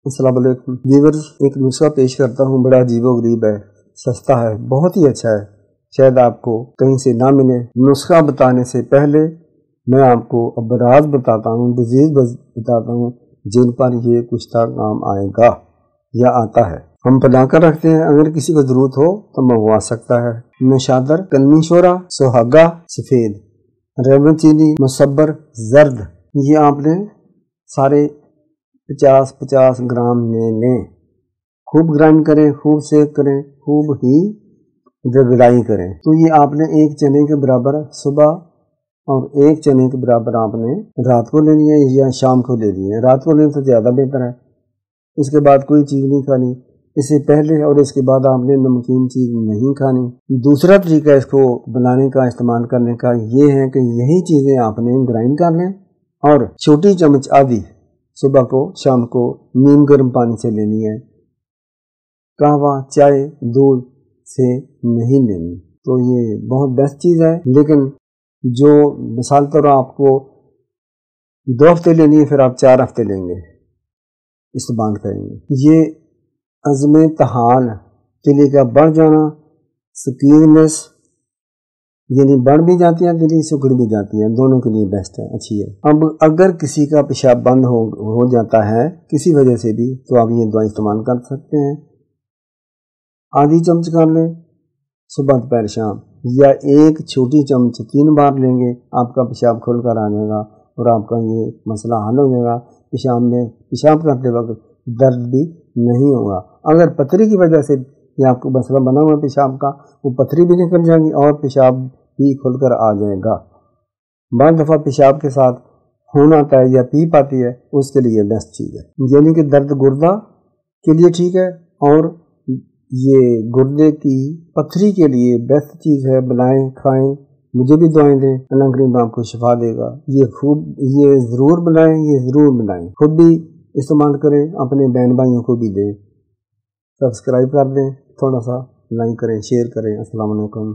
अस्सलाम वालेकुम व्यूअर्स, एक नुस्खा पेश करता हूँ। बड़ा अजीबोगरीब है, सस्ता है, बहुत ही अच्छा है, शायद आपको कहीं से ना मिले। नुस्खा बताने से पहले मैं आपको अबराज बताता हूँ, डिजीज बताता हूँ जिन पर ये कुश्ता काम आएगा या आता है। हम बनाकर रखते हैं, अगर किसी को जरूरत हो तो मंगवा सकता है। नशादर, कलमी शोरा, सुहागा, सफ़ेद, रेवन चीनी, मुसब्बर, जर्द, ये आपने सारे 50-50 ग्राम ले लें। खूब ग्राइंड करें, खूब सेक करें, खूब ही रगड़ाई करें। तो ये आपने एक चने के बराबर सुबह और एक चने के बराबर आपने रात को ले लिया या शाम को ले लिया। रात को लें तो ज़्यादा बेहतर है। इसके बाद कोई चीज़ नहीं खानी, इससे पहले और इसके बाद आपने नमकीन चीज़ नहीं खानी। दूसरा तरीका इसको बनाने का, इस्तेमाल करने का ये है कि यही चीज़ें आपने ग्राइंड कर लें और छोटी चम्मच आधी सुबह को शाम को नीम गर्म पानी से लेनी है। कहवा, चाय, दूध से नहीं लेनी। तो ये बहुत बेस्ट चीज़ है, लेकिन जो मिसाल तौर आपको 2 हफ्ते लेनी है, फिर आप 4 हफ्ते लेंगे, इस्तेमाल करेंगे। ये अज़्म तहाल, तिली का बढ़ जाना, स्कीननेस यानी बढ़ भी जाती है, तिली सुखड़ भी जाती है, दोनों के लिए बेस्ट है, अच्छी है। अब अगर किसी का पेशाब बंद हो जाता है किसी वजह से भी, तो आप ये दवा इस्तेमाल कर सकते हैं। आधी चम्मच कर लें सुबह, दोपहर, शाम, या एक छोटी चम्मच 3 बार लेंगे, आपका पेशाब खुल कर आ जाएगा और आपका ये मसला हल हो जाएगा। पेशाब करते वक्त दर्द भी नहीं होगा। अगर पथरी की वजह से ये आपको मसला बना हुआ पेशाब का, वो पथरी भी निकल जाएगी और पेशाब भी खुलकर आ जाएगा। बाद दफ़ा पेशाब के साथ खून आता है या पीप आती है, उसके लिए बेस्ट चीज़ है। यानी कि दर्द गुर्दा के लिए ठीक है और ये गुर्दे की पथरी के लिए बेस्ट चीज़ है। बनाएं, खाएं, मुझे भी दुआएं दें, अल्लाह करीम आपको शिफा देगा। ये ज़रूर बनाएं, ये ज़रूर बनाएं, खुद भी इस्तेमाल करें, अपने बहन भाइयों को भी दें। सब्सक्राइब कर दें, थोड़ा सा लाइक करें, शेयर करें। अस्सलाम वालेकुम।